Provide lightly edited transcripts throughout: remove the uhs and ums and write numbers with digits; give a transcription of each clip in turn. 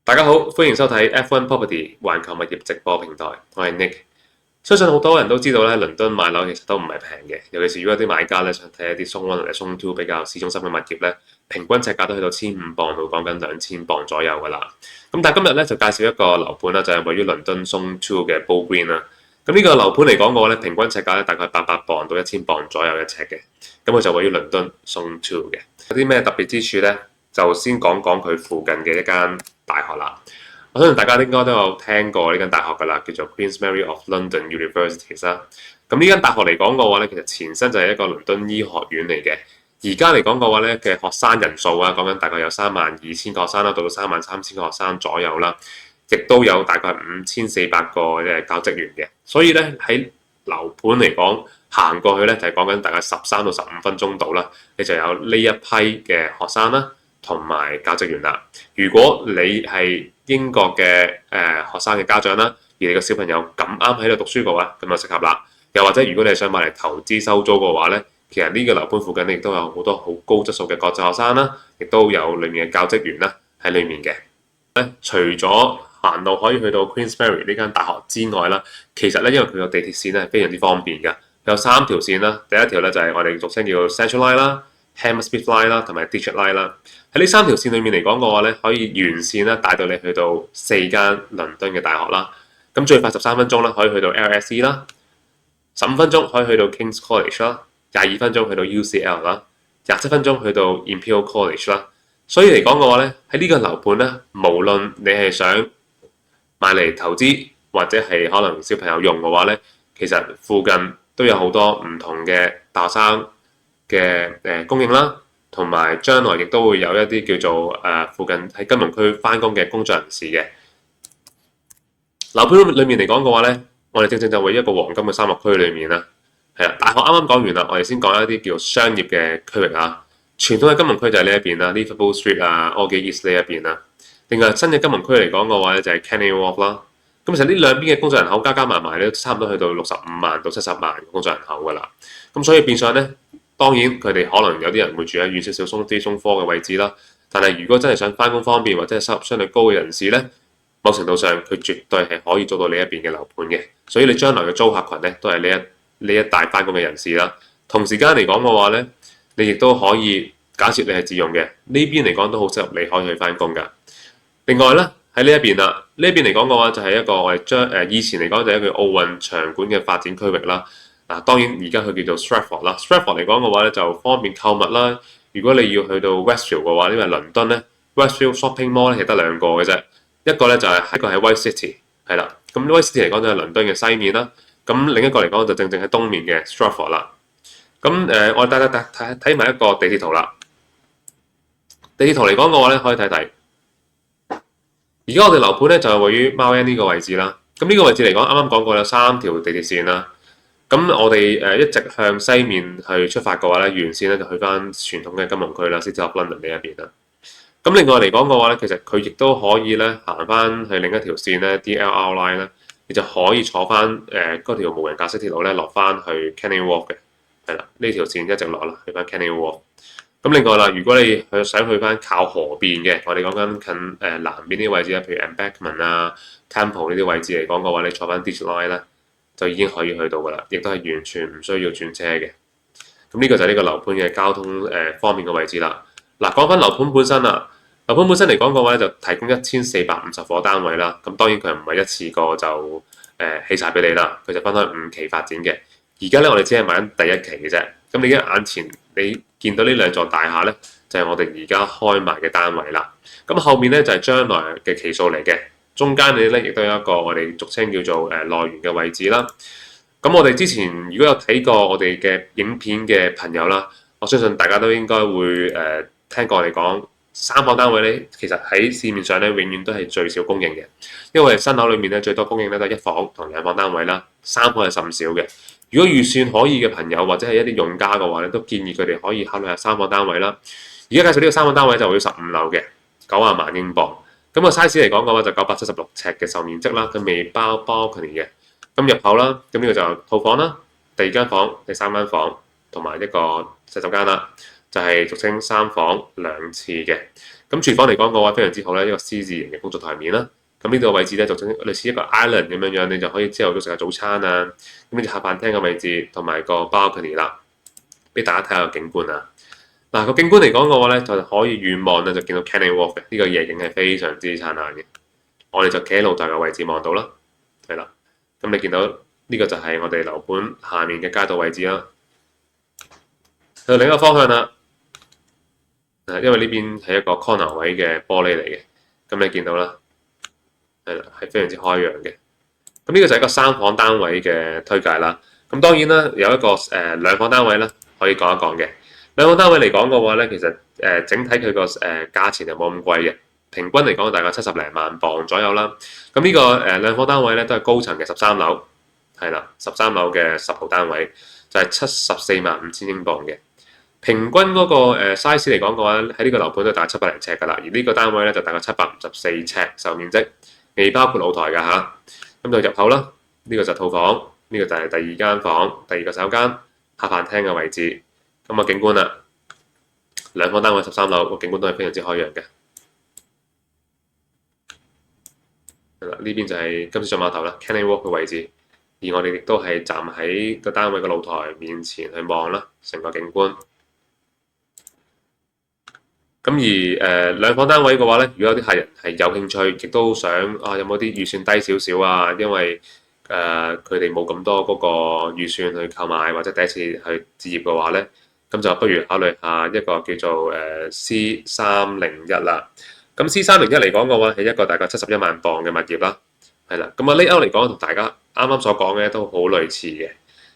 大家好，歡迎收睇 F1 Property 環球物業直播平台，我係 Nick。相信好多人都知道咧，倫敦買樓其實都唔係平嘅，尤其是如果啲買家咧想睇一啲 Zone 1或者 Zone 2比較市中心嘅物業咧，平均尺價都去到1500磅到講緊2000磅左右噶啦。咁但係今日咧就介紹一個樓盤啦，就係位於倫敦 Zone 2嘅 Bull Green 啦。咁呢個樓盤嚟講嘅話咧，平均尺價咧大概800磅到1000磅左右一尺嘅。咁佢就位於倫敦 Zone 2嘅。有啲咩特別之處咧？就先講講佢附近嘅一間大學啦。我相信大家應該都有聽過呢間大學㗎啦，叫做 Queen Mary of London University 啦。咁呢間大學嚟講嘅話咧，其實前身就係一個倫敦醫學院嚟嘅。而家嚟講嘅話咧嘅學生人數啊，講緊大概有32000個學生啦，到33000個學生左右啦，亦都有大概5400個嘅教職員嘅。所以咧喺樓盤嚟講，行過去咧就係講緊大概13到15分鐘度啦，你就有呢一批嘅學生啦，同埋教職員啦。如果你係英國嘅學生嘅家長啦，而你個小朋友咁啱喺度讀書嘅話，咁就適合啦。又或者如果你係想買嚟投資收租嘅話咧，其實呢個樓盤附近亦都有好多好高質素嘅國際學生啦，亦都有裡面嘅教職員啦喺裡面嘅。除咗行路可以去到 Queen Mary 呢間大學之外啦，其實咧因為佢個地鐵線咧係非常之方便㗎，有3條線啦。第一條咧就係我哋俗稱叫 Central Line 啦、Hammersmith Line 啦同埋 District Line 啦。喺呢3條線裏面嚟講嘅話咧，可以沿線咧帶到你去到4間倫敦嘅大學啦。咁最快13分鐘啦，可以去到 LSE 啦；15分鐘可以去到 King's College 啦；22分鐘去到 UCL 啦；27分鐘去到 Imperial College 啦。所以嚟講嘅話咧，喺呢個樓盤咧，無論你係想買嚟投資或者係可能小朋友用嘅話咧，其實附近都有好多唔同嘅大學生嘅供應啦。同埋將來亦都會有一啲叫做附近喺金融區翻工嘅工作人士嘅樓盤裏面嚟講嘅話咧，我哋正正就位於一個黃金嘅沙漠區裏面啦。係啦，大學啱啱講完啦，我哋先講一啲叫商業嘅區域啊。傳統嘅金融區就係呢一邊啦 ，Liverpool Street 啊、Aldgate East 呢一邊啦。另外新嘅金融區嚟講嘅話咧，就係 Canary Wharf 啦。咁其實呢兩邊嘅工作人口加埋埋咧，差唔多去到65萬到70萬工作人口㗎啦。咁所以變相咧。當然佢哋可能有啲人會住喺遠少少中資中科嘅位置啦，但係如果真係想翻工方便或者係收入相對高嘅人士咧，某程度上佢絕對係可以做到呢一邊嘅樓盤嘅。所以你將來嘅租客群咧都係呢一帶翻工嘅人士啦。同時間嚟講嘅話咧，你亦都可以假設你係自用嘅，呢邊嚟講都好適合你可以去翻工㗎。另外咧喺呢一邊啦，呢一邊嚟講嘅話就係一個我哋將以前嚟講就係一個奧運場館嘅發展區域啦。嗱，當然而家佢叫做 Stratford 啦。Stratford 嚟講嘅話咧，就方便購物啦。如果你要去到 Westfield 嘅話，因為倫敦咧 Westfield Shopping Mall 咧係得兩個嘅啫，一個咧就係一個喺 White City 係啦。咁 White City 嚟講就係倫敦嘅西面啦。咁另一個嚟講就正正喺東面嘅 Stratford 啦。咁我哋睇埋一個地鐵圖啦。地鐵圖嚟講嘅話咧，可以睇睇。而家我哋樓盤咧就係位於 Mile End 呢個位置啦。咁呢個位置嚟講，啱啱講過有3條地鐵線啦。咁我哋一直向西面去出發嘅話咧，沿線咧就去翻傳統嘅金融區啦 ，City of London 呢一邊啦。咁另外嚟講嘅話咧，其實佢亦都可以咧行翻去另一條線咧 DLR Line 咧，你就可以坐翻嗰條無人駕駛鐵路咧落翻去 Canary Wharf 嘅，係啦，呢條線一直落啦，去翻 Canary Wharf。咁另外啦，如果你想去翻靠河邊嘅，我哋講緊近南邊啲位置啊，譬如 Embankment 啊、Temple 呢啲位置嚟講嘅話，你坐翻 District Line 咧，就已經可以去到㗎啦，亦都係完全唔需要轉車嘅。咁呢個就係呢個樓盤嘅交通方面嘅位置啦。嗱，講翻樓盤本身啦，樓盤本身嚟講嘅話咧，就提供1450伙單位啦。咁當然佢唔係一次過就起晒俾你啦，佢就分開5期發展嘅。而家咧我哋只係買緊第1期嘅啫。咁你而家眼前你見到呢兩座大廈咧，就係我哋而家開賣嘅單位啦。咁後面咧就係將來嘅期數嚟嘅。中間你咧亦都有一個我哋俗稱叫做內園嘅位置啦。咁我哋之前如果有睇過我哋嘅影片嘅朋友啦，我相信大家都應該會聽過我哋講3房單位咧，其實喺市面上咧永遠都係最少供應嘅，因為新樓裏面咧最多供應咧都係1房同2房單位啦，3房係甚少嘅。如果預算可以嘅朋友或者係一啲用家嘅話咧，都建議佢哋可以考慮下3房單位啦。而家介紹呢個3房單位就會要15樓嘅90萬英鎊。咁個 size 嚟講嘅話就976尺嘅售面積啦，佢未包 balcony 嘅。咁入口啦，咁呢個就套房啦，第2間房、第3間房同埋一個洗手間啦，就係俗稱3房2廁嘅。咁廚房嚟講嘅話非常之好咧，一個 C 字形嘅工作台面啦。咁呢度位置咧就類似一個 island 咁樣樣，你就可以朝頭早食下早餐啊。咁呢就下飯廳嘅位置同埋個 balcony 啦，俾大家睇下個景觀啊。嗱個景觀嚟講嘅話咧，就可以遠望咧就見到 Canning Wharf 嘅呢個夜景係非常之燦爛嘅。我哋就企喺露台嘅位置望到啦，係啦。咁你見到呢個就係我哋樓盤下面嘅街道位置啦。去到另一個方向啦，因為呢邊係一個 corner 位嘅玻璃嚟嘅，咁你見到啦，係啦，係非常之開揚嘅。咁呢個就係一個三房單位嘅推介啦。咁當然啦，有一個兩房單位啦，可以講一講嘅。兩房單位嚟講嘅話咧，其實整體佢個價錢就冇咁貴嘅，平均嚟講大概70零萬磅左右啦。咁呢個兩房單位咧都係高層嘅13樓，係啦，13樓嘅10號單位就係74.5萬英鎊嘅。平均嗰個size 嚟講嘅話，喺呢個樓盤都大概700零尺㗎啦，而呢個單位咧就大概754尺售面積，未包括露台㗎嚇。咁就入口啦，呢個就套房，呢個就係第二間房，第二個洗手間，下飯廳嘅位置。咁啊景觀啦，兩房單位13樓個景觀都係非常之開揚嘅。係啦，呢邊就係金絲雀碼頭啦 ，Canning Wharf 嘅位置，而我哋亦都係站喺個單位嘅露台面前去望啦，成個景觀。咁而兩房單位嘅話咧，如果有啲客人係有興趣，亦都想有冇啲預算低少少啊？因為佢哋冇咁多嗰個預算去購買或者第一次去置業嘅話咧，咁就不如考慮下一個叫做C301啦。咁 C301嚟講嘅話係一個大概71萬磅嘅物業啦，係啦。咁啊 layout 嚟講同大家啱啱所講嘅都好類似嘅。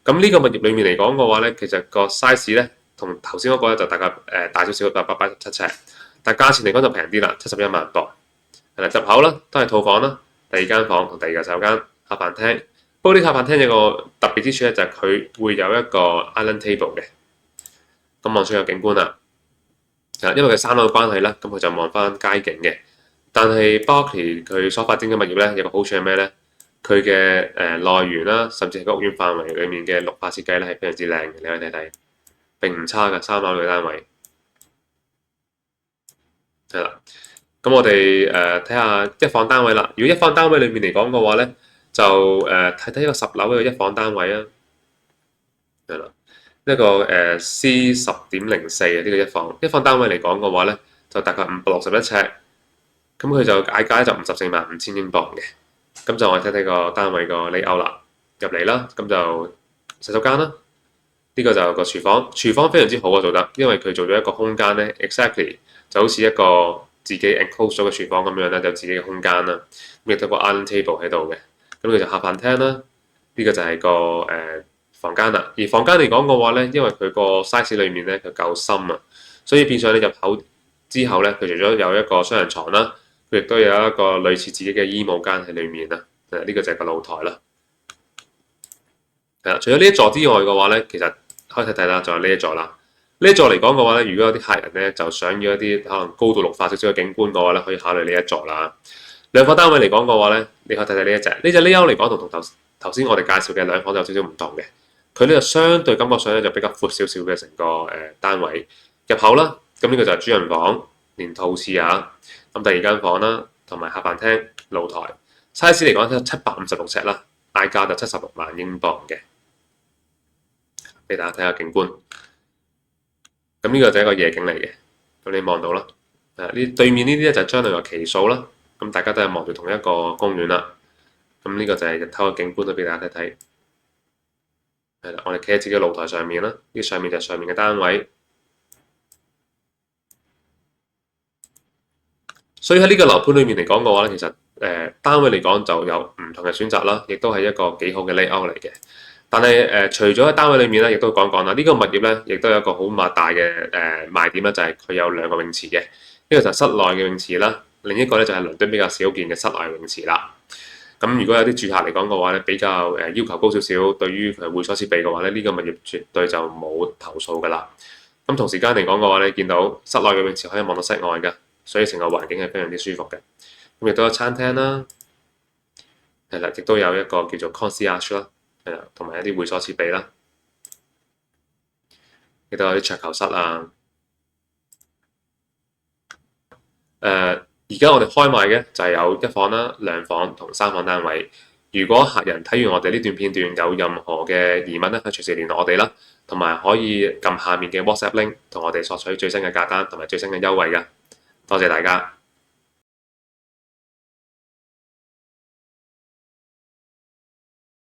咁呢個物業裡面嚟講嘅話咧，其實個 size 咧，同頭先嗰個咧就大概大少少，887尺，但係價錢嚟講就平啲啦，71萬磅。係啦，入口啦都係套房啦，第二間房同第二個洗手間，下飯廳。不過呢個下飯廳有個特別之處咧，就係佢會有一個 island table 嘅，咁望出有景觀啦。因為佢3樓嘅關係啦，咁佢就望翻街景嘅。但係 Berkeley 佢所發展嘅物業咧，有個好處係咩咧？佢嘅內園啦，甚至係個屋苑範圍裡面嘅綠化設計咧，係非常之靚嘅，你可以睇睇。並唔差嘅3樓嘅單位，係啦。咁我哋睇下一房單位啦。如果一房單位裏面嚟講嘅話咧，就睇睇一個10樓嘅一房單位啊，係啦，一個C10.04嘅呢個一房單位嚟講嘅話咧，就大概561尺，咁佢就嗌價就54.5萬英鎊嘅。咁就我哋睇睇個單位個 layout 啦，入嚟啦，咁就洗手間啦。呢個就個廚房，廚房非常之好啊，做得，因為佢做咗一個空間咧 ，exactly 就好似一個自己 enclose 咗嘅廚房咁樣咧，就自己嘅空間啦。咁亦都有個 island table 喺度嘅，咁佢就下飯廳啦。呢個就係個房間啦。而房間嚟講嘅話咧，因為佢個 size 裏面咧佢夠深啊，所以變相咧入口之後咧，佢除咗有一個雙人床啦，佢亦都有一個類似自己嘅衣帽間喺裏面啦。呢個就係個露台啦。係啦，除咗呢一座之外嘅話咧，其實可以睇睇啦，仲有呢一座啦。呢一座嚟講嘅話咧，如果有啲客人咧就想要一啲可能高度綠化少少嘅景觀嘅話咧，可以考慮呢一座啦。兩房單位嚟講嘅話咧，你可以睇睇呢一隻。呢隻 layout 嚟講同頭先我哋介紹嘅兩房有少少唔同嘅。佢呢個相對感覺上咧就比較闊少少嘅成個單位入口啦。咁呢個就係主人房連套廁啊。咁第二間房啦，同埋下飯廳露台 size 嚟講都756尺啦，嗌價就76萬英鎊嘅。俾大家睇下景觀，咁呢個就係一個夜景嚟嘅，咁你望到啦。呢對面呢啲咧就係將來嘅奇數啦，咁大家都係望住同一個公園啦。咁呢個就係日頭嘅景觀，都俾大家睇睇。係啦，我哋企喺自己嘅露台上面啦，呢上面就係上面嘅單位。所以喺呢個樓盤裏面嚟講嘅話咧，其實單位嚟講就有唔同嘅選擇啦，亦都係一個幾好嘅 layout 嚟嘅。但係除咗喺單位裏面咧，亦都講講啦。呢個物業咧，亦都有一個好大嘅賣點啦，就係佢有2個泳池嘅。呢個就係室內嘅泳池啦，另一個咧就係倫敦比較少見嘅室內泳池啦。咁如果有啲住客嚟講嘅話咧，比較要求高少少，對於佢會所設備嘅話咧，呢個物業絕對就冇投訴㗎啦。咁同時間嚟講嘅話咧，見到室內嘅泳池可以望到室外㗎，所以成個環境係非常之舒服嘅。咁亦都有餐廳啦，係啦，亦都有一個叫做 concierge 啦。係啦，同埋一啲會所設備啦，亦都有啲桌球室啊。而家我哋開賣嘅就係有一房啦、兩房同三房單位。如果客人睇完我哋呢段片段有任何嘅疑問咧，可以隨時聯絡我哋啦，同埋可以撳下面嘅 WhatsApp link 同我哋索取最新嘅價單同埋最新嘅優惠㗎。多謝大家。